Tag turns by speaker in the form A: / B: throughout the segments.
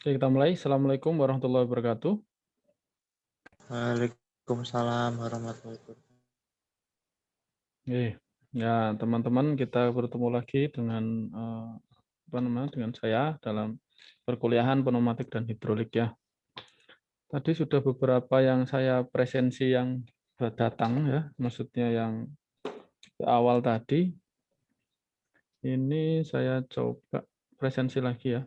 A: Oke, kita mulai. Assalamualaikum warahmatullahi wabarakatuh.
B: Waalaikumsalam warahmatullahi wabarakatuh.
A: Ya, teman-teman, kita bertemu lagi dengan dengan saya dalam perkuliahan pneumatik dan hidrolik ya. Tadi sudah beberapa yang saya presensi yang datang ya, maksudnya yang di awal tadi. Ini saya coba presensi lagi ya,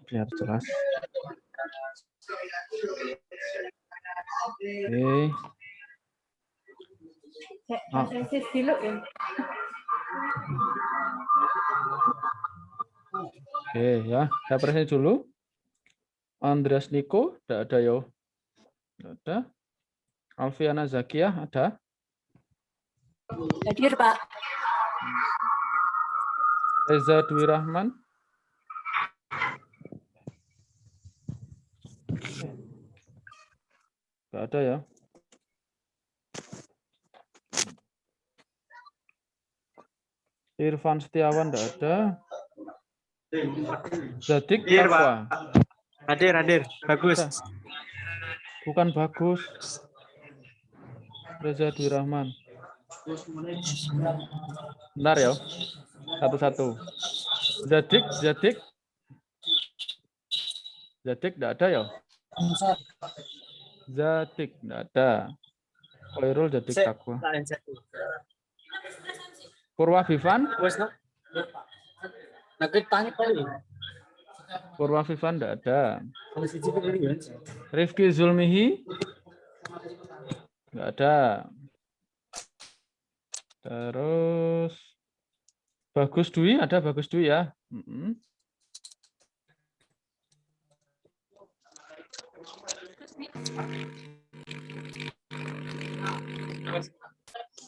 A: biar jelas. Oke. Oke ya, saya presensi dulu. Andreas Niko, tidak ada ya. Tidak ada. Alfiana Zakiah, ada?
C: Hadir, Pak.
A: Reza Dwi Rahman. Tidak ada ya. Irfan Setiawan tidak ada. Zadik Takwa.
B: Hadir. Bagus.
A: Bukan bagus. Reza Dwi Rahman. Bentar ya. Satu-satu. Zadik tidak ada ya. Zadik tidak ada. Khairul Zadik Takwa. Purwa Vivan. Purwa Vivan tidak ada. Rifki Zulmihi tidak ada. Terus Bagus Dwi, ada Bagus Dwi ya.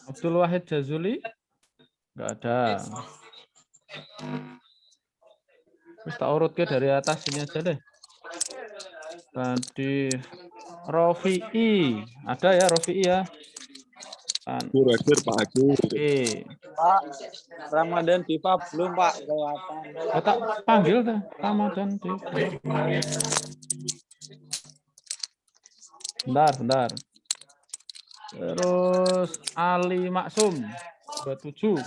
A: Abdul Wahid Jazuli enggak ada. Terus tak urut ke dari atas ini aja deh. Tadi Rofi'i, ada ya Rofi'i ya.
D: Hadir Pak Hadir.
A: Oke.
B: Pak, Ramadan Diva belum Pak kelihatan.
A: Tak panggil tuh Ramadan Diva. Bentar. Terus Ali Maksum 27.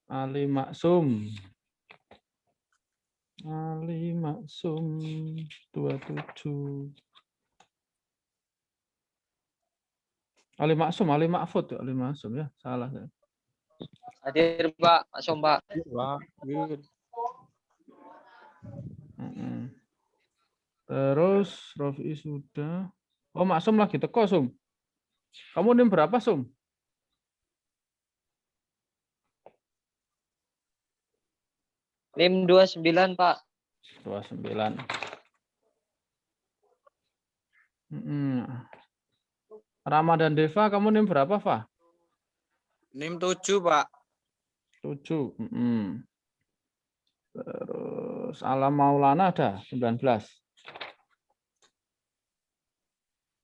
A: Ali Maksum 27. Ali Mahfud ya, salah saya.
E: Hadir Pak, Maksum Pak.
A: Terus Rofi sudah. Oh, Maksum lagi teko, Sum. Kamu NIM berapa, Sum?
E: NIM 29 Pak.
A: 29. Ramadan Deva, kamu NIM berapa, Fa?
B: NIM 7 Pak.
A: 7. Terus Alam Maulana ada 19.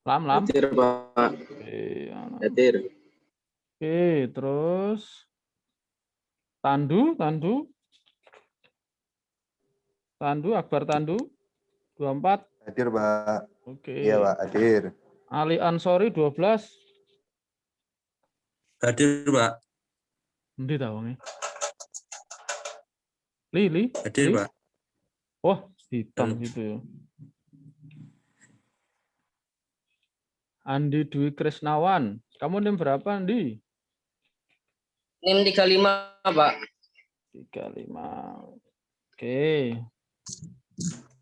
A: Lam.
D: Hadir Pak. Hadir.
A: Oke, terus Tandu, Akbar Tandu 24.
D: Hadir Pak.
A: Oke.
D: Iya Pak, hadir.
A: Ali Ansori 12.
F: Hadir Pak.
A: Nanti tahu nih. Li.
F: Hadir Pak.
A: Oh, hitam gitu ya. Andi Dwi Krisnawan. Kamu NIM berapa, Andi?
E: NIM 35 Pak.
A: 35. Oke.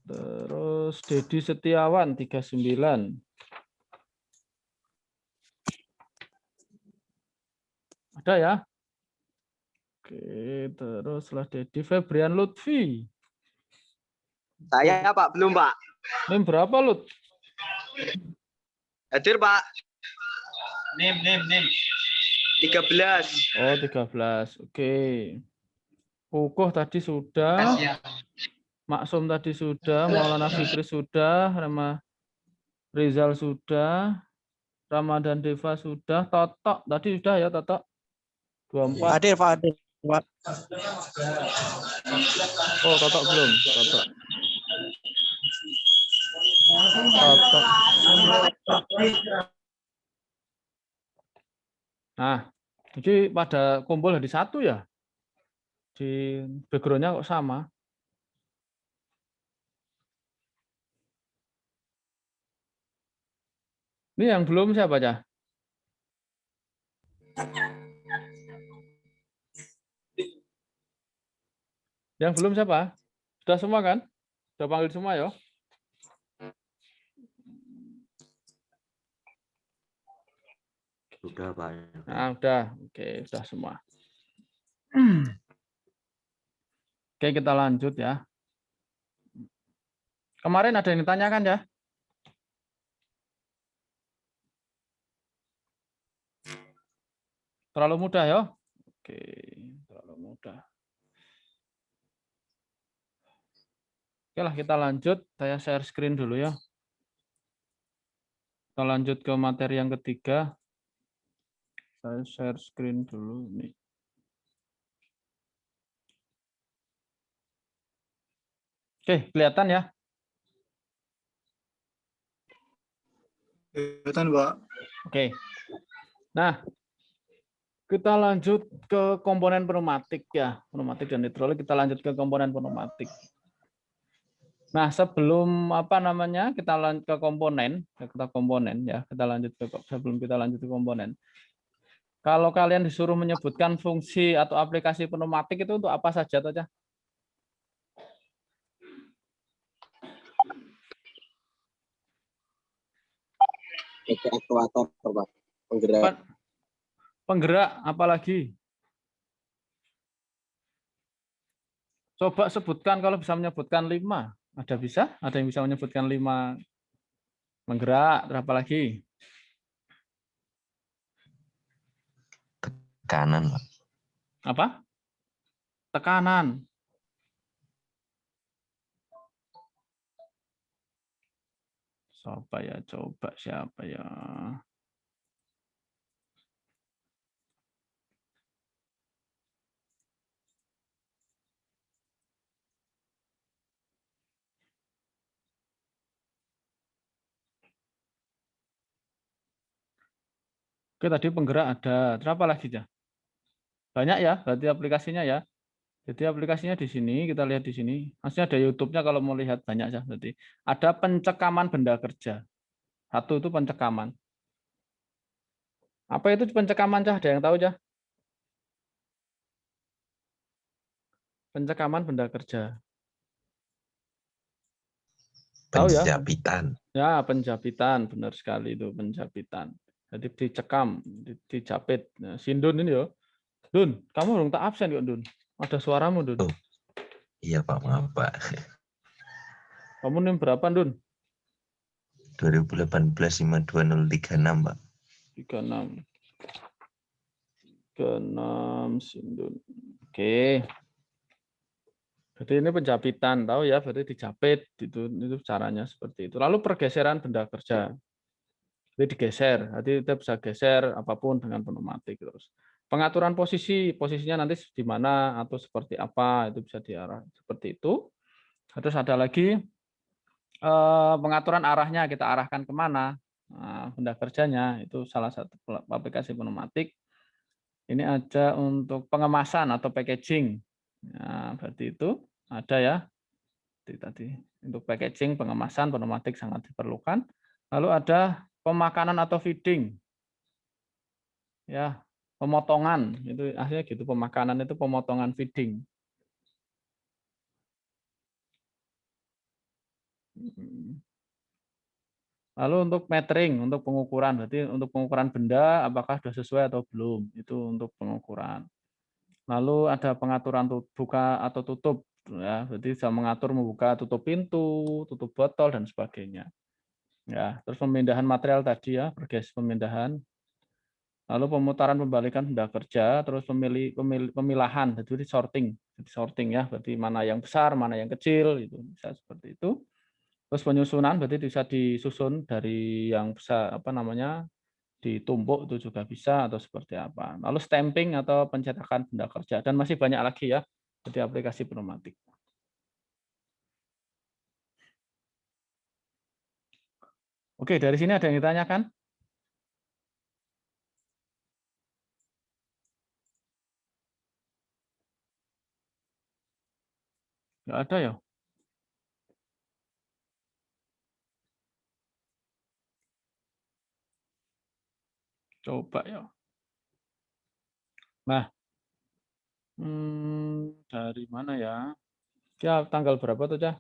A: Terus Dedi Setiawan 39. Ada ya? Oke, terus setelah Dedi Febrian Lutfi.
B: Saya Pak, belum Pak.
A: NIM berapa, Lut?
B: Hadir Pak. NIM 13.
A: Oh, 13. Oke. Kukuh tadi sudah. Maksum tadi sudah. Maulana Fikri sudah. Rama Rizal sudah. Ramadan Deva sudah. Totok tadi sudah ya, Totok. 24.
B: Hadir, Pak. Hadir, Pak.
A: Oh, Totok belum. Totok. Totok. Nah, jadi pada kumpul hari satu ya. Di background-nya kok sama. Ini yang belum siapa aja? Yang belum siapa? Sudah semua kan? Sudah panggil semua ya?
D: Sudah, Pak.
A: Nah, udah. Oke, sudah semua. Oke, kita lanjut ya. Kemarin ada yang ditanyakan ya? Terlalu mudah ya? Oke, terlalu mudah. Oke lah, kita lanjut. Saya share screen dulu ya. Kita lanjut ke materi yang ketiga. Saya share screen dulu nih. Oke, kelihatan ya?
B: Kelihatan, Pak.
A: Oke. Nah, kita lanjut ke komponen pneumatik ya. Pneumatik dan hidrolik, kita lanjut ke komponen pneumatik. Nah, sebelum kita lanjut ke komponen, kita lanjut ke sebelum kita lanjut ke komponen. Kalau kalian disuruh menyebutkan fungsi atau aplikasi pneumatik itu untuk apa saja saja?
D: Aktuator, Pak. Penggerak.
A: Penggerak, apalagi? Coba sebutkan kalau bisa menyebutkan 5. Ada bisa? Ada yang bisa menyebutkan 5 menggerak, berapa lagi?
C: Tekanan, Pak.
A: Apa? Tekanan. Coba siapa ya? Oke, tadi penggerak ada. Berapa lagi ya? Banyak ya, berarti aplikasinya ya. Jadi aplikasinya di sini, kita lihat di sini. Maksudnya ada YouTube-nya kalau mau lihat banyak ya. Berarti ada pencekaman benda kerja. Satu itu pencekaman. Apa itu pencekaman, Cah? Ada yang tahu, Cah? Pencekaman benda kerja. Tahu ya?
C: Penjapitan.
A: Ya, penjapitan. Benar sekali itu, penjapitan. Jadi dicekam, dijapit. Nah, Sindun ini ya. Dun, kamu belum tak absen kok, Dun. Ada suaramu, Dun.
C: Oh, iya, Pak. Maaf, Pak.
A: Kamu NIM berapa, Dun?
C: 2018 52036, Pak.
A: 36. 36 Sindun. Oke. Jadi ini penjapitan, tahu ya, berarti dijapit, itu caranya seperti itu. Lalu pergeseran benda kerja. Jadi digeser, jadi kita bisa geser apapun dengan pneumatik terus. Pengaturan posisinya nanti di mana atau seperti apa, itu bisa diarah seperti itu. Terus ada lagi pengaturan arahnya, kita arahkan kemana, benda kerjanya, itu salah satu aplikasi pneumatik. Ini ada untuk pengemasan atau packaging. Nah, berarti itu ada ya. Tadi untuk packaging, pengemasan, pneumatik sangat diperlukan. Lalu ada pemakanan atau feeding. Ya, pemotongan. Itu akhirnya gitu, pemakanan itu pemotongan feeding. Lalu untuk metering, untuk pengukuran, berarti untuk pengukuran benda apakah sudah sesuai atau belum, itu untuk pengukuran. Lalu ada pengaturan buka atau tutup, ya, berarti bisa mengatur membuka tutup pintu, tutup botol dan sebagainya. Ya, terus pemindahan material tadi ya, pemindahan. Lalu pemutaran pembalikan benda kerja, terus pemilahan, jadi sorting ya, berarti mana yang besar, mana yang kecil, itu bisa seperti itu. Terus penyusunan berarti bisa disusun dari yang besar ditumpuk itu juga bisa atau seperti apa. Lalu stamping atau pencetakan benda kerja dan masih banyak lagi ya di aplikasi pneumatik. Oke, dari sini ada yang ditanyakan? Nggak ada ya? Coba ya. Nah, dari mana ya? Ya, tanggal berapa tuh, Cah?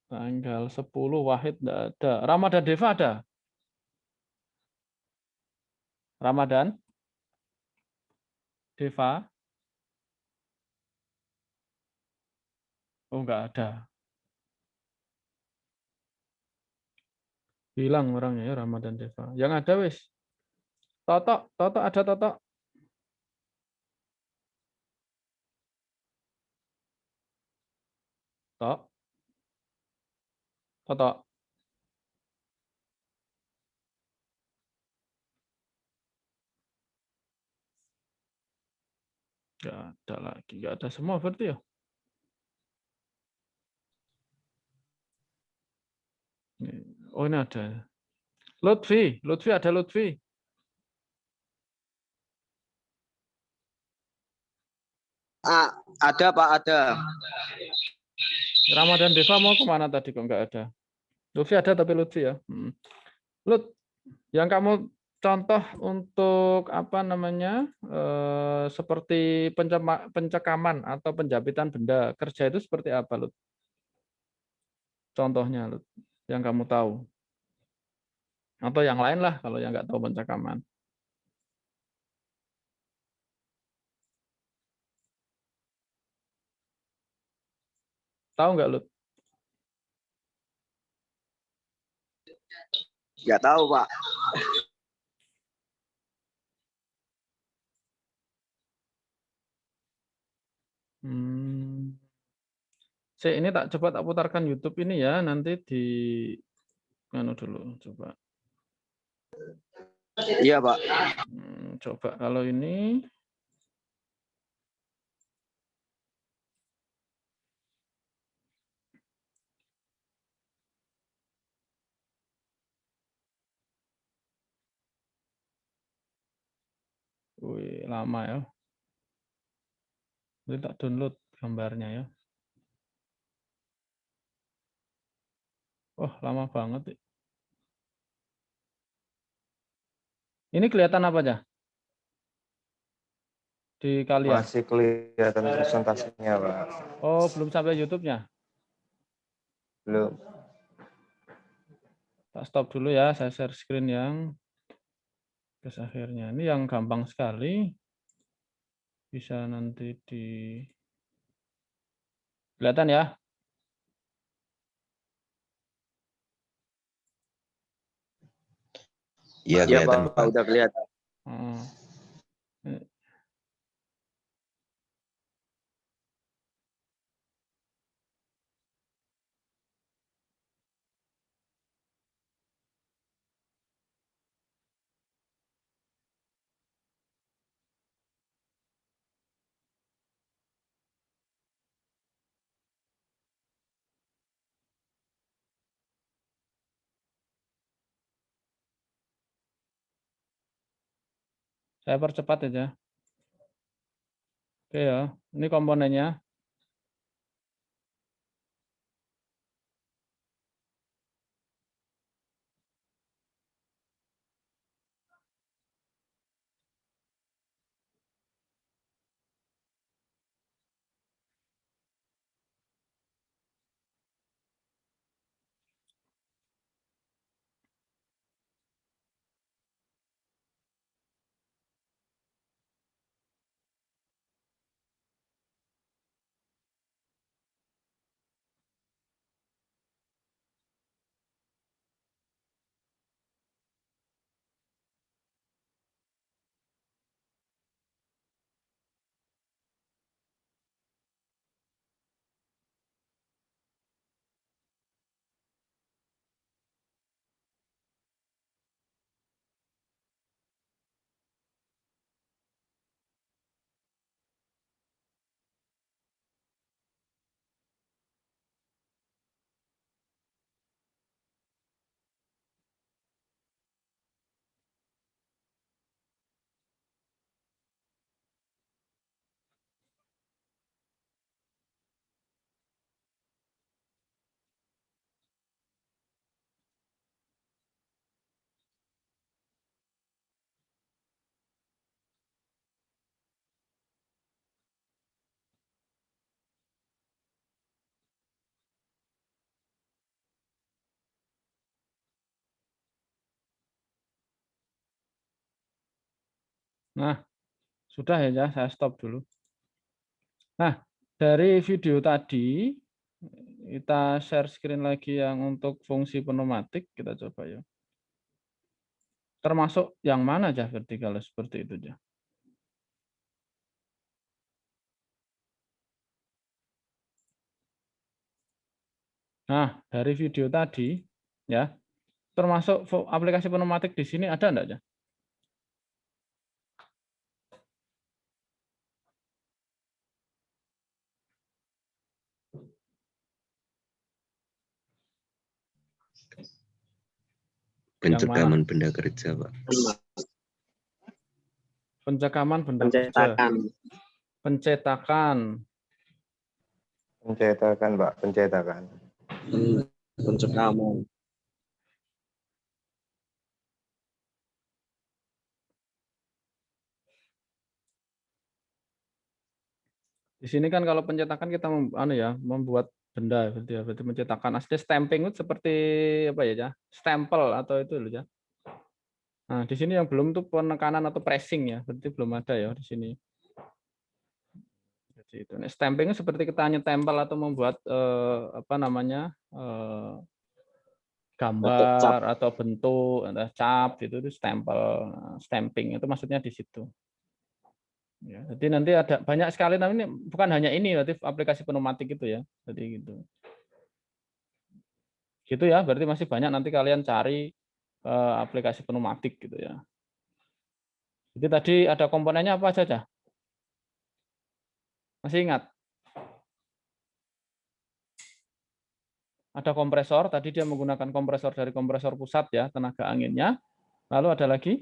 A: Tanggal 10 Wahid enggak ada. Ramadan Deva ada? Ramadan Deva? Oh, enggak ada. Hilang orangnya ya Ramadan Deva. Yang ada wis. Toto, Toto ada Toto. Tok, Toto. Enggak ada lagi. Enggak ada semua berarti ya. Oh, ini ada. Lutfi, Lutfi ada Lutfi.
B: Ada Pak, ada.
A: Ramadan Deva mau kemana tadi kok enggak ada? Lutfi ada tapi Lutfi ya. Lut, yang kamu contoh untuk apa namanya seperti pencekaman atau penjabitan benda kerja itu seperti apa, Lut? Contohnya, Lut, yang kamu tahu. Atau yang lain lah kalau yang nggak tahu pencekaman. Tahu nggak, Lut?
B: Nggak tahu Pak.
A: Ini tak coba tak putarkan YouTube ini ya, nanti di anu dulu coba.
B: Iya Pak.
A: Coba kalau ini wih, lama ya. Nanti tak download gambarnya ya. Oh, lama banget. Ini kelihatan apa aja? Di kalian?
F: Masih kelihatan presentasinya, Pak.
A: Oh, belum sampai YouTube-nya?
F: Belum.
A: Tak stop dulu ya, saya share screen yang akhirnya. Ini yang gampang sekali. Bisa nanti di kelihatan ya?
C: Iya,
B: Iya
C: kelihatan,
B: Pak,
C: Pak.
B: udah kelihatan.
A: Saya percepat aja. Oke ya, ini komponennya. Nah, sudah ya, saya stop dulu. Nah, dari video tadi, kita share screen lagi yang untuk fungsi pneumatik, kita coba ya. Termasuk yang mana aja vertikal seperti itu aja. Nah, dari video tadi, ya, termasuk aplikasi pneumatik di sini ada enggak ya?
C: Pencekaman benda kerja, Pak.
A: Pencekaman benda kerja.
D: Pencetakan.
A: Pencetakan.
F: Pencetakan, Pak. Pencetakan.
D: Pencekaman.
A: Di sini kan kalau pencetakan kita membuat benda, berarti mencetakan. Aslinya stamping itu seperti apa ya, stempel atau itu loh ya. Nah, di sini yang belum tuh penekanan atau pressing ya, berarti belum ada ya di sini. Jadi itu. Nah, stamping itu seperti kita nyetempel atau membuat gambar atau bentuk, ada cap itu stempel, stamping itu maksudnya di situ. Ya, jadi nanti ada banyak sekali, tapi ini bukan hanya ini, berarti aplikasi pneumatik itu ya. Jadi gitu. Gitu ya, berarti masih banyak nanti kalian cari aplikasi pneumatik gitu ya. Jadi tadi ada komponennya apa saja? Masih ingat? Ada kompresor, tadi dia menggunakan kompresor dari kompresor pusat ya, tenaga anginnya. Lalu ada lagi?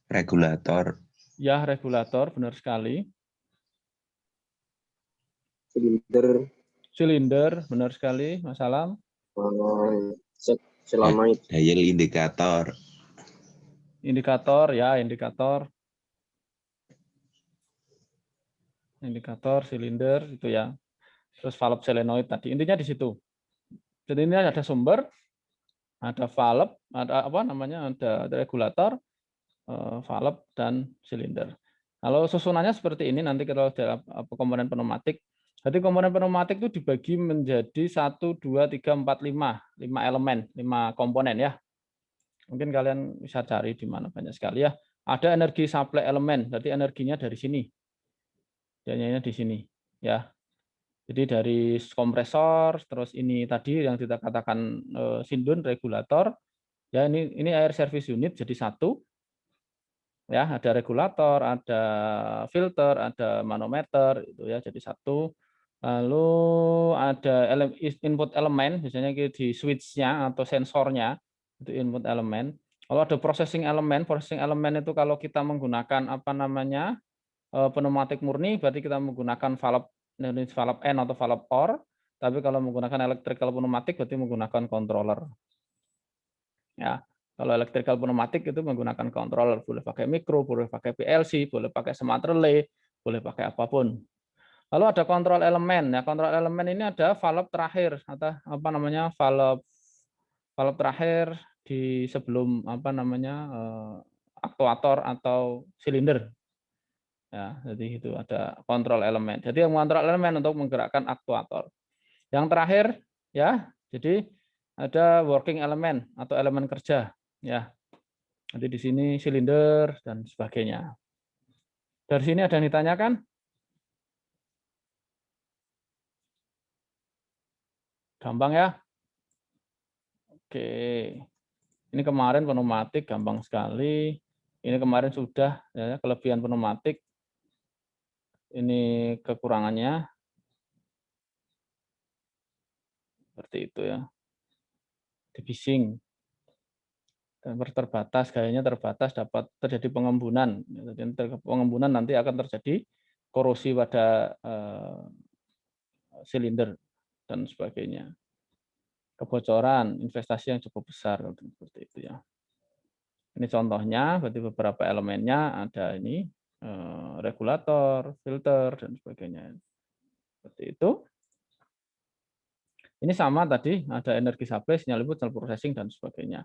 C: Regulator.
A: Ya, regulator, benar sekali. Silinder, benar sekali, Mas Alam.
D: Selama itu.
C: Dial indikator.
A: Indikator, ya, indikator. Indikator, silinder, itu ya. Terus valve solenoid tadi. Intinya di situ. Jadi ini ada sumber, ada valve, ada apa namanya, ada regulator, valve dan silinder. Kalau susunannya seperti ini nanti kalau ada komponen pneumatik. Jadi komponen pneumatik itu dibagi menjadi 1, 2, 3, 4, 5 elemen, 5 komponen ya. Mungkin kalian bisa cari di mana banyak sekali ya. Ada energi supply elemen, berarti energinya dari sini. Dananya di sini ya. Jadi dari kompresor, terus ini tadi yang kita katakan sindun regulator, ya ini air service unit jadi satu, ya ada regulator, ada filter, ada manometer, itu ya jadi satu. Lalu ada input elemen, biasanya di switch-nya atau sensornya itu input elemen. Kalau ada processing elemen itu kalau kita menggunakan apa namanya pneumatik murni, berarti kita menggunakan valve N atau valve OR. Tapi kalau menggunakan electrical pneumatik berarti menggunakan controller. Ya, kalau electrical pneumatik itu menggunakan controller, boleh pakai mikro, boleh pakai PLC, boleh pakai smart relay, boleh pakai apapun. Lalu ada kontrol elemen. Ya, kontrol elemen ini ada valve terakhir atau apa namanya valve terakhir di sebelum apa namanya aktuator atau silinder. Ya, jadi itu ada kontrol elemen. Jadi yang mengontrol elemen untuk menggerakkan aktuator. Yang terakhir ya, jadi ada working element atau elemen kerja ya. Nanti di sini silinder dan sebagainya. Dari sini ada yang ditanyakan? Gampang ya? Oke. Ini kemarin pneumatik gampang sekali. Ini kemarin sudah ya, kelebihan pneumatik. Ini kekurangannya. Seperti itu ya. Debising. Terbatas, gayanya terbatas, dapat terjadi pengembunan. Pengembunan nanti akan terjadi korosi pada silinder dan sebagainya. Kebocoran, investasi yang cukup besar seperti itu ya. Ini contohnya, berarti beberapa elemennya ada ini regulator, filter dan sebagainya. Seperti itu. Ini sama tadi ada energi supply, sinyal input, sinyal processing dan sebagainya.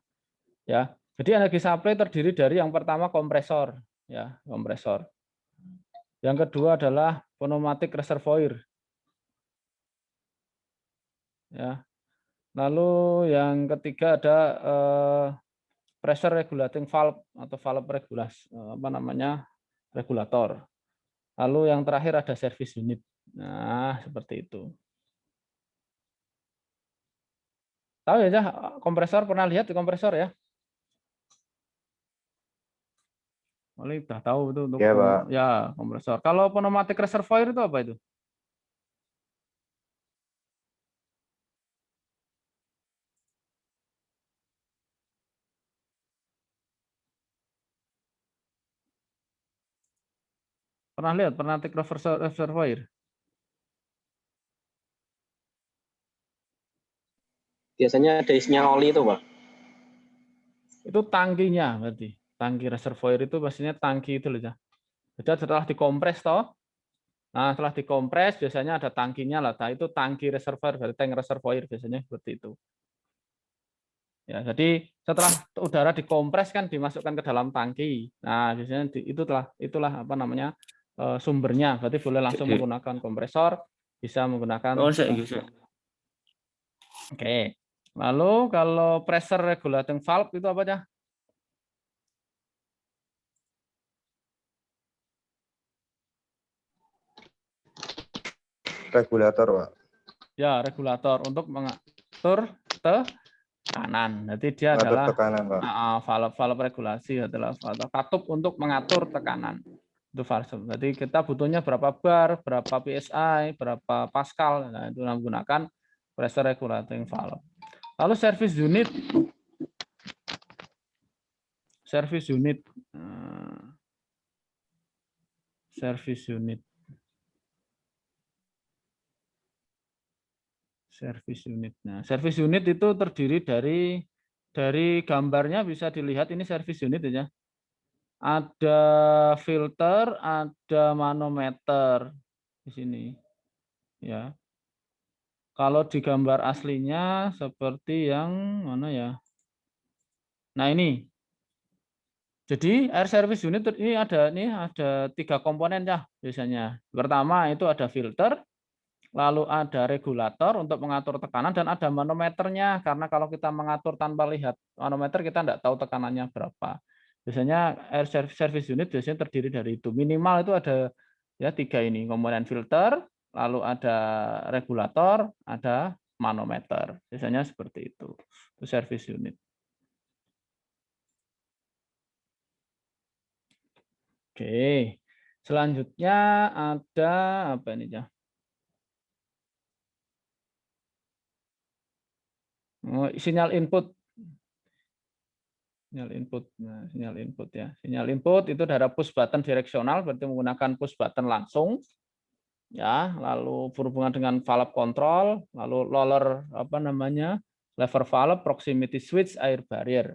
A: Ya. Jadi energi supply terdiri dari yang pertama kompresor, ya kompresor. Yang kedua adalah pneumatic reservoir, ya. Lalu yang ketiga ada pressure regulating valve atau valve regulas, regulator. Lalu yang terakhir ada service unit. Nah, seperti itu. Tahu ya, kompresor, pernah lihat di kompresor ya? Oleh udah tahu itu untuk
F: Ya, Pak.
A: ya kompresor. Kalau pneumatic reservoir itu apa itu? Pernah lihat pneumatic reservoir?
D: Biasanya ada isinya oli itu, Pak.
A: Itu tangkinya berarti. Tangki reservoir itu pastinya tangki itu loh ya. Jadi setelah dikompres toh. Nah, setelah dikompres biasanya ada tangkinya lah. Nah, itu tangki reservoir, berarti tank reservoir biasanya seperti itu. Ya, jadi setelah udara dikompres kan dimasukkan ke dalam tangki. Nah, biasanya itulah apa namanya sumbernya. Berarti boleh langsung menggunakan kompresor, bisa menggunakan. Oke. Lalu kalau pressure regulating valve itu apa ya?
F: Regulator, Pak.
A: Ya, regulator untuk mengatur tekanan. Jadi dia
F: Mengatur
A: adalah
F: tekanan, Pak.
A: valve regulasi adalah katup untuk mengatur tekanan. Itu valve. Jadi kita butuhnya berapa bar, berapa PSI, berapa Pascal. Nah, itu menggunakan pressure regulating valve. Lalu service unit. Service unit. Service unit. Service unit. Nah, service unit itu terdiri dari gambarnya bisa dilihat ini service unit ya. Ada filter, ada manometer di sini. Ya. Kalau di gambar aslinya seperti yang mana ya? Nah, ini. Jadi air service unit ini ada 3 komponen ya biasanya. Pertama itu ada filter, lalu ada regulator untuk mengatur tekanan dan ada manometernya karena kalau kita mengatur tanpa lihat manometer kita tidak tahu tekanannya berapa. Biasanya air service unit biasanya terdiri dari itu. Minimal itu ada ya 3 ini, komponen filter, lalu ada regulator, ada manometer. Biasanya seperti itu. Itu service unit. Oke. Selanjutnya ada apa ini ya? Sinyal input. Sinyal input. Nah, sinyal input ya. Sinyal input itu dari push button direksional berarti menggunakan push button langsung. Ya, lalu berhubungan dengan valve control, lalu roller lever valve, proximity switch, air barrier.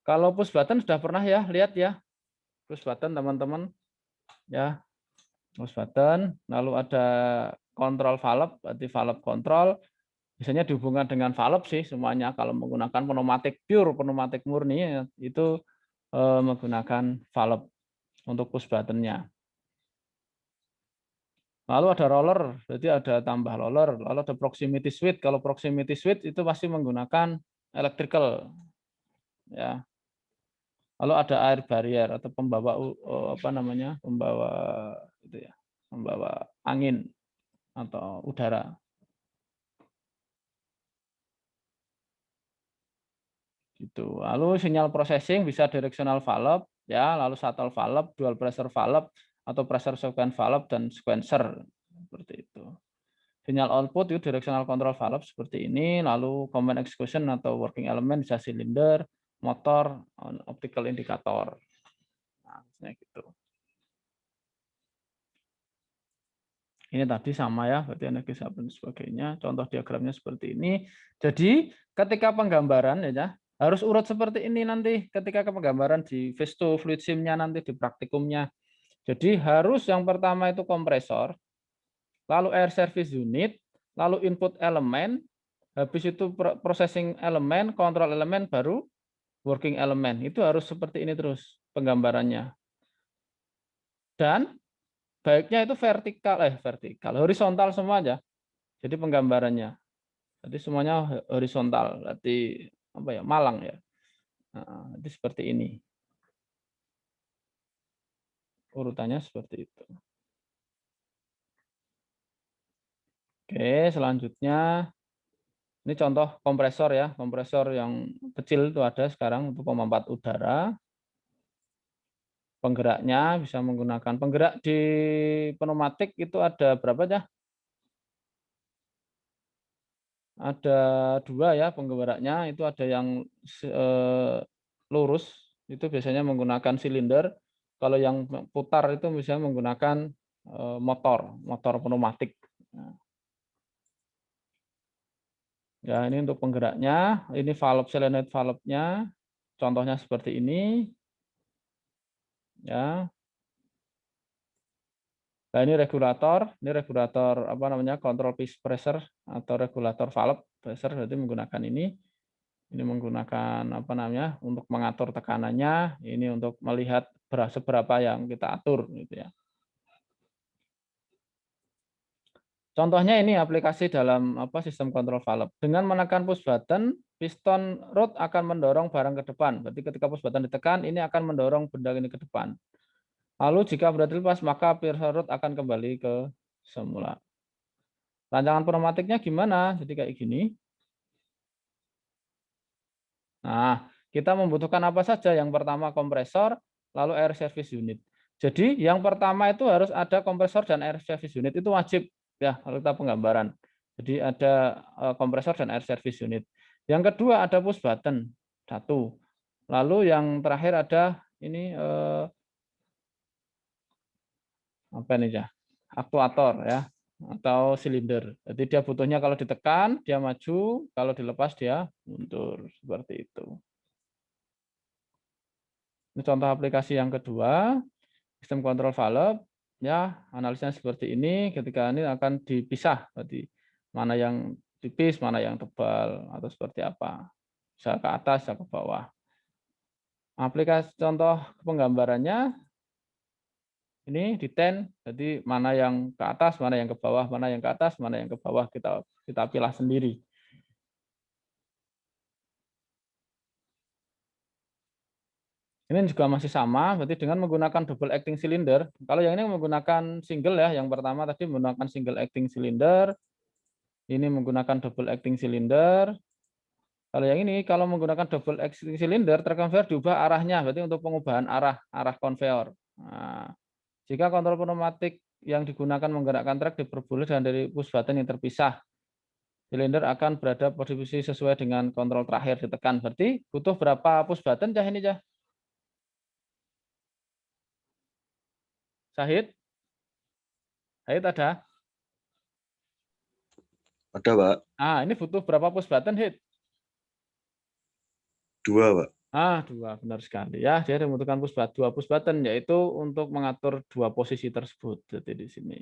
A: Kalau push button sudah pernah ya lihat ya. Push button teman-teman. Ya. Push button, lalu ada control valve, berarti valve control. Biasanya dihubungkan dengan valve sih semuanya. Kalau menggunakan pneumatik pure, pneumatik murni itu menggunakan valve untuk push buttonnya. Lalu ada roller, berarti ada tambah roller. Lalu ada proximity switch. Kalau proximity switch itu pasti menggunakan electrical, ya. Lalu ada air barrier atau pembawa pembawa angin atau udara. Gitu. Lalu sinyal processing bisa directional valve, ya, lalu shuttle valve, dual pressure valve, atau pressure sequence valve dan sequencer seperti itu. Sinyal output itu directional control valve seperti ini, lalu command execution atau working element bisa silinder, motor, optical indicator. Nah, gitu. Ini tadi sama ya, berarti energi supply dan sebagainya. Contoh diagramnya seperti ini. Jadi ketika penggambaran ya harus urut seperti ini nanti ketika penggambaran di phase 2 fluid sim-nya nanti di praktikumnya. Jadi harus yang pertama itu kompresor, lalu air service unit, lalu input elemen, habis itu processing elemen, control elemen, baru working elemen. Itu harus seperti ini terus penggambarannya. Dan baiknya itu vertikal, horizontal semua aja. Jadi penggambarannya. Jadi semuanya horizontal, berarti apa ya, malang ya. Nah, jadi seperti ini. Urutannya seperti itu. Oke, selanjutnya ini contoh kompresor ya. Kompresor yang kecil itu ada sekarang untuk pemompat udara. Penggeraknya bisa menggunakan penggerak di pneumatik itu ada berapa aja? Ada 2 ya penggeraknya. Itu ada yang lurus, itu biasanya menggunakan silinder. Kalau yang putar itu bisa menggunakan motor pneumatik. Nah, ya, ini untuk penggeraknya. Ini valve solenoid valve-nya. Contohnya seperti ini. Ya. Nah, ini regulator apa namanya? Control piece pressure atau regulator valve pressure, berarti menggunakan ini. Ini menggunakan apa namanya? Untuk mengatur tekanannya, ini untuk melihat seberapa yang kita atur gitu ya. Contohnya ini aplikasi dalam sistem kontrol valve. Dengan menekan push button, piston rod akan mendorong barang ke depan. Berarti ketika push button ditekan, ini akan mendorong benda ini ke depan. Lalu jika berada lepas, maka piston rod akan kembali ke semula. Rancangan pneumatiknya gimana? Jadi kayak gini. Nah, kita membutuhkan apa saja? Yang pertama kompresor, lalu air service unit. Jadi yang pertama itu harus ada kompresor dan air service unit, itu wajib. Ya, kalau kita penggambaran. Jadi ada kompresor dan air service unit. Yang kedua ada push button, 1. Lalu yang terakhir ada ini apa nih ya? Aktuator ya, atau silinder. Jadi dia butuhnya kalau ditekan dia maju, kalau dilepas dia mundur, seperti itu. Ini contoh aplikasi yang kedua, sistem kontrol valve. Ya, analisanya seperti ini. Ketika ini akan dipisah, berarti mana yang tipis, mana yang tebal, atau seperti apa. Bisa ke atas, bisa ke bawah. Aplikasi contoh penggambarannya ini di ten, jadi mana yang ke atas, mana yang ke bawah, mana yang ke atas, mana yang ke bawah, kita pilih sendiri. Ini juga masih sama, berarti dengan menggunakan double acting cylinder. Kalau yang ini menggunakan single ya, yang pertama tadi menggunakan single acting cylinder. Ini menggunakan double acting cylinder. Kalau yang ini, kalau menggunakan double acting cylinder, terkonveyor diubah arahnya, berarti untuk pengubahan arah konveyor. Nah, jika kontrol pneumatik yang digunakan menggerakkan truk diperboleh dan dari push button yang terpisah, silinder akan berada posisi sesuai dengan kontrol terakhir ditekan. Berarti butuh berapa push button, Cah ini, Cah? Syahid? Syahid ada?
C: Ada, Pak.
A: Ah, ini butuh berapa push button, Hit?
C: 2, Pak.
A: 2, benar sekali. Ya, dia membutuhkan 2 push button, yaitu untuk mengatur 2 posisi tersebut. Jadi di sini.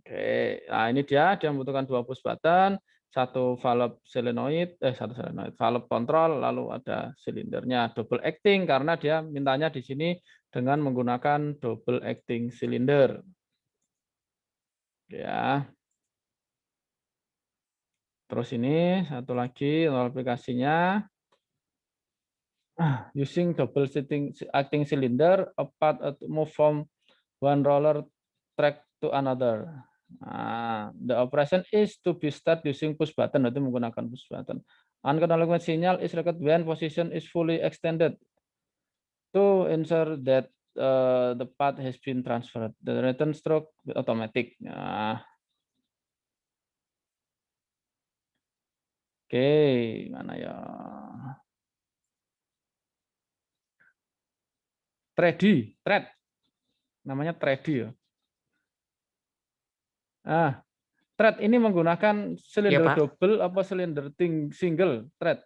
A: Oke, nah ini dia membutuhkan 2 push button, satu valve valve kontrol, lalu ada silindernya double acting karena dia mintanya di sini dengan menggunakan double acting silinder. Ya. Terus ini satu lagi aplikasinya. Using double acting cylinder, a part move from one roller track to another. The operation is to be start using push button, itu menggunakan push button. Uncontrollable signal is recorded when position is fully extended to ensure that the path has been transferred. The return stroke automatic. Oke, mana ya? Thread. Namanya thread ya. Thread ini menggunakan silinder double apa silinder single thread?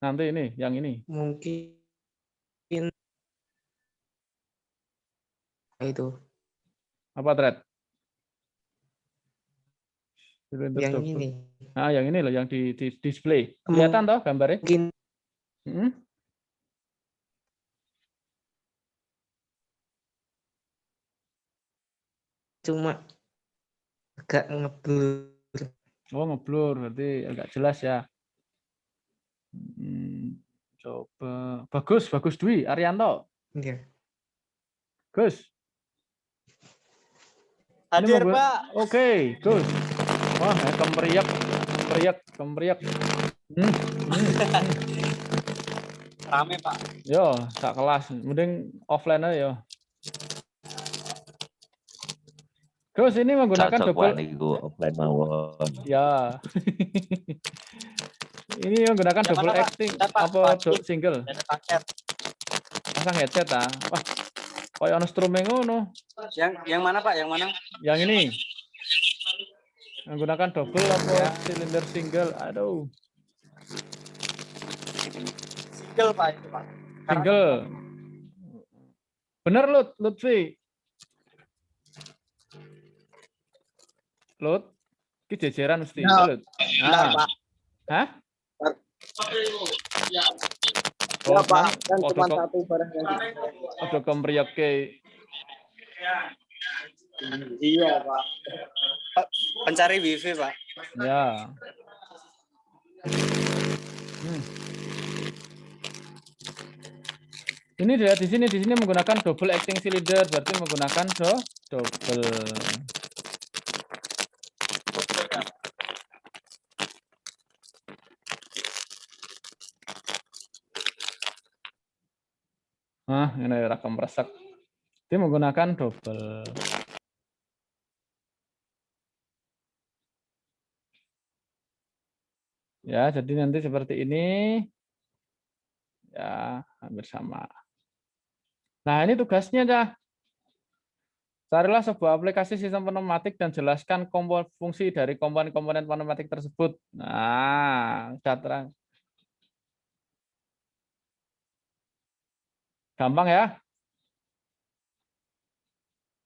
A: Nanti ini, yang ini.
G: Mungkin itu
A: Apa thread? Silinder
G: yang
A: double.
G: ini.
A: Nah, yang ini loh yang di display. Kelihatan toh gambarnya?
G: Mungkin
A: Hmm?
G: cuma agak ngeblur.
A: Oh, ngeblur, berarti agak jelas ya. Coba. Bagus Dwi, Arianto.
G: Iya.
A: Gus. Ini
B: Hadir,
A: mau
B: Pak.
A: Oke, Gus. Wah, kemeriak.
B: Rame, Pak.
A: Yo, sak kelas. Mending offline aja yo. Gus ini menggunakan
H: Cocok
A: double.
H: Pak niku offline mawon.
A: Ya. Ini menggunakan
B: Yang
A: double
B: mana, Pak?
A: acting
B: Pak,
A: apa
B: wajib.
A: single?
B: Ada paket.
A: Pasang headset ah. Wah, kayak ono strumming ngono.
B: Yang mana, Pak? Yang mana?
A: Yang ini. Menggunakan double apa silinder single? Aduh.
B: Single, Pak, itu, Pak.
A: Single. Bener Lutfi. Lut. Ki jejeran mesti
B: Ya.
A: Lut.
B: Nah, Pak.
A: Hah?
B: Ya,
A: Oh,
B: Pak. Kan
A: podo
B: cuma
A: kok-
B: satu barang yang
A: podo kemeriap ke.
B: Iya, Pak. Pencari wifi, Pak.
A: Ya. Ini dia di sini menggunakan double acting cylinder, berarti menggunakan double. Ini rakam resek. Dia menggunakan double. Ya, jadi nanti seperti ini. Ya, hampir sama. Nah, ini tugasnya, Cah. Carilah sebuah aplikasi sistem pneumatik dan jelaskan fungsi dari komponen-komponen pneumatik tersebut. Nah, sudah terang. Gampang ya?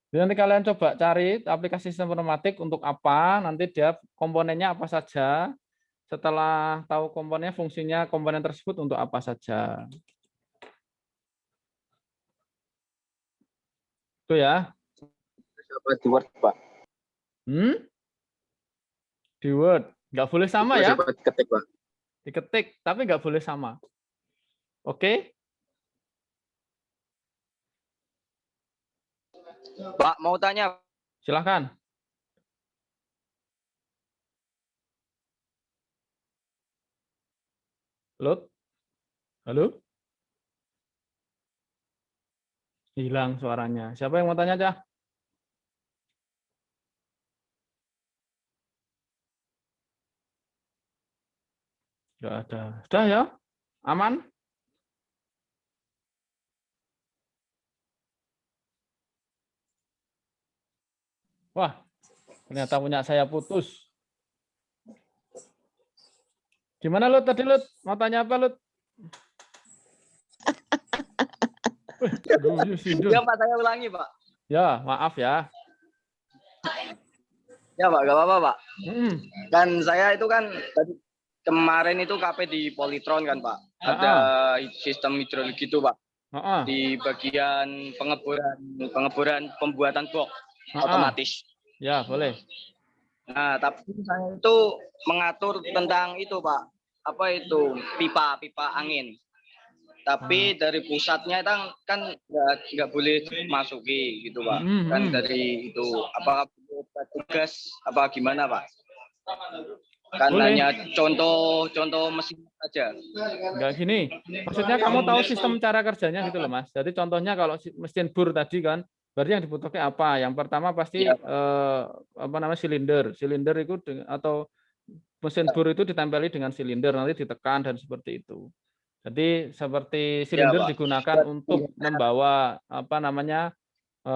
A: Jadi nanti kalian coba cari aplikasi sistem pneumatik untuk apa, nanti dia komponennya apa saja. Setelah tahu komponennya, fungsinya komponen tersebut untuk apa saja. Itu ya.
D: Di Word, Pak.
A: Di Word. Nggak boleh sama ya.
D: Dapat diketik, Pak.
A: Diketik, tapi nggak boleh sama. Oke?
E: Pak, mau tanya.
A: Silahkan. Halo? Hilang suaranya. Siapa yang mau tanya, Cah? Nggak ada. Sudah ya? Aman? Wah, ternyata punya saya putus. Gimana Lut tadi Lut? Mau tanya apa Lut?
E: Ya Pak, saya ulangi Pak.
A: Ya, maaf ya.
E: Ya Pak, gak apa-apa Pak.
A: Hmm.
E: Kan saya itu kan kemarin itu KP di Polytron kan Pak. Ada sistem hidrolik itu Pak. Di bagian pengeboran pembuatan box otomatis.
A: Ya, boleh.
E: Nah, tapi saya itu mengatur tentang itu Pak. Apa itu? Pipa angin. Tapi dari pusatnya kan nggak boleh masuki gitu Pak. Kan dari itu apa tugas apa gimana Pak? Kan
A: boleh.
E: hanya contoh mesin saja.
A: Enggak gini. Maksudnya kamu tahu sistem cara kerjanya gitu loh Mas. Jadi contohnya kalau mesin bur tadi kan, berarti yang dibutuhkan apa? Yang pertama pasti silinder. Silinder itu atau mesin bur itu ditempeli dengan silinder, nanti ditekan dan seperti itu. Jadi seperti silinder digunakan untuk membawa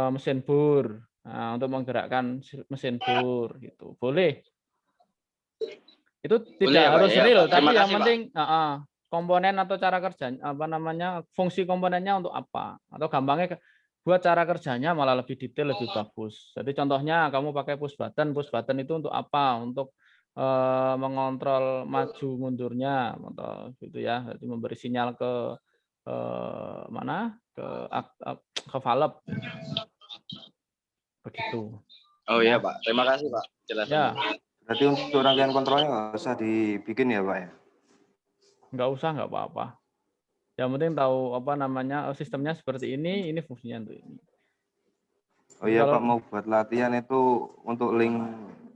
A: mesin bur, untuk menggerakkan mesin bur gitu. Boleh. Itu tidak harus real, tapi yang penting komponen atau cara kerja fungsi komponennya untuk apa? Atau gampangnya buat cara kerjanya malah lebih detail, lebih bagus. Jadi contohnya kamu pakai push button itu untuk apa? Untuk mengontrol maju mundurnya, atau gitu ya. Jadi memberi sinyal ke mana? Ke valve. Begitu.
E: Oh iya Pak, terima kasih Pak jelasannya.
A: Ya,
F: Berarti untuk rangkaian kontrolnya nggak usah dibikin ya Pak ya?
A: nggak usah, nggak apa-apa. Yang penting tahu apa namanya sistemnya seperti ini fungsinya untuk ini.
F: Oh iya
A: Kalau-
F: Pak, mau buat latihan itu untuk link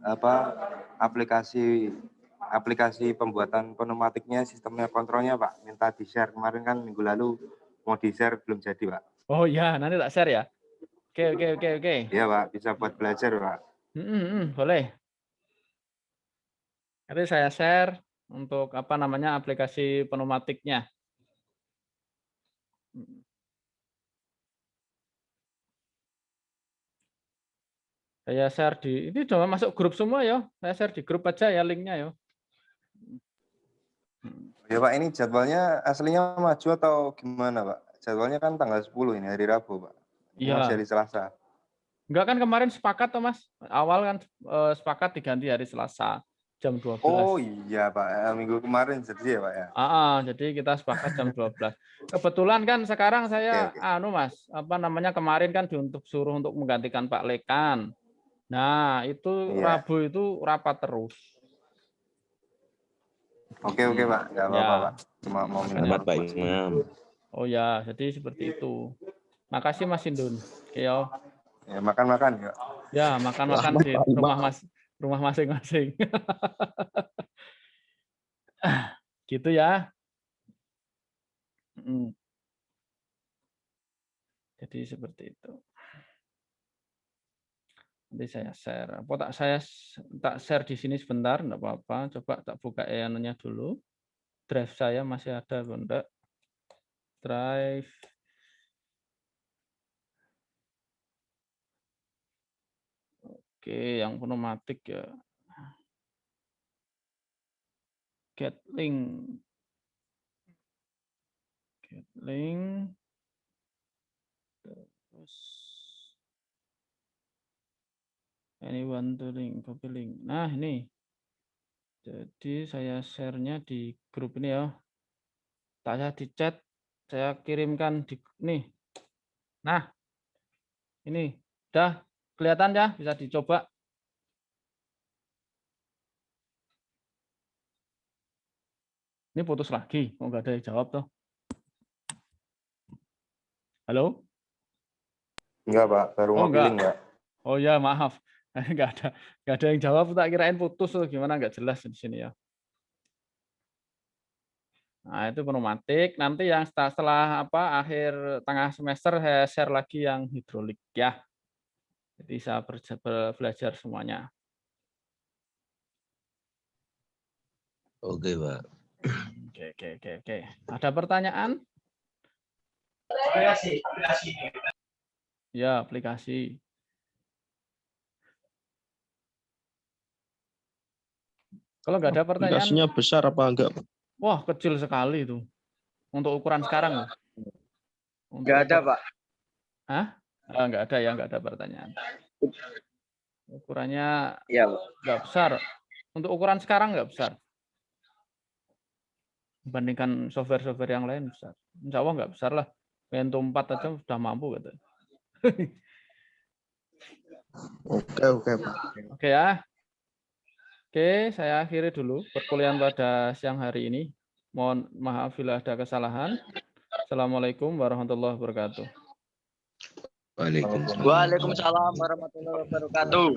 F: apa aplikasi pembuatan pneumatiknya, sistemnya kontrolnya Pak, minta di-share. Kemarin kan minggu lalu mau di-share belum jadi Pak.
A: Oh ya, nanti tak share ya. Oke.
F: Iya Pak, bisa buat belajar Pak.
A: Boleh. Nanti saya share untuk apa namanya aplikasi pneumatiknya. Saya share ini coba masuk grup semua ya. Saya share di grup aja ya linknya ya.
F: Ya Pak, ini jadwalnya aslinya maju atau gimana Pak? Jadwalnya kan tanggal 10 ini, hari Rabu Pak. Ini
A: Iya.
F: masih hari Selasa.
A: Enggak kan kemarin sepakat toh Mas? Awal kan sepakat diganti hari Selasa jam 12.
F: Oh iya Pak, minggu kemarin jadi ya Pak ya?
A: Jadi kita sepakat jam 12. Kebetulan kan sekarang saya
F: Oke.
A: Mas, apa namanya kemarin kan suruh untuk menggantikan Pak Lekan. Nah, itu
F: Iya.
A: Rabu itu rapat terus.
F: Oke Pak, nggak apa-apa
A: Ya.
F: Pak. Cuma mau minta
H: Selamat Pak
F: buat sini.
H: Imam.
A: Oh ya, jadi seperti itu. Makasih Mas Indun. Oke, yo.
F: Ya makan-makan ya.
A: Ya, makan-makan di rumah masing-masing. Gitu ya. Jadi seperti itu. Nanti saya share. Saya tak share di sini sebentar, enggak apa-apa. Coba tak buka anunya dulu. Drive saya masih ada, Bunda. Drive. Oke, yang pneumatik ya. Get link. Terus anyone to link, copy link. Nah, ini. Jadi saya share-nya di grup ini ya. Saya di chat, saya kirimkan di nih. Nah, ini udah kelihatan ya, bisa dicoba. Ini putus lagi, kok nggak ada yang jawab tuh. Halo?
F: Enggak Pak, baru mau
A: enggak.
F: pilih enggak?
A: Oh ya, maaf. Nggak ada yang jawab, tak kirain putus tuh gimana, nggak jelas di sini ya. Nah, itu pneumatik. Nanti yang setelah akhir tengah semester saya share lagi yang hidrolik ya. Jadi saya belajar semuanya.
C: Oke Pak.
A: Oke. Ada pertanyaan? Ya, aplikasi. Kalau nggak ada pertanyaan.
I: Aplikasinya besar apa enggak?
A: Wah, kecil sekali itu. Untuk ukuran sekarang.
E: Nggak ada Pak.
A: Hah? Nggak ada ya, nggak ada pertanyaan. Ukurannya
E: Iya.
A: nggak besar. Untuk ukuran sekarang nggak besar. Dibandingkan software-software yang lain besar. Insya Allah nggak besar lah. Pentium 4 aja sudah mampu gitu.
F: Oke Pak.
A: Oke ya. Oke, saya akhiri dulu perkuliahan pada siang hari ini. Mohon maaf bila ada kesalahan. Assalamualaikum warahmatullahi wabarakatuh.
C: Waalaikumsalam.
E: Waalaikumsalam warahmatullahi wabarakatuh.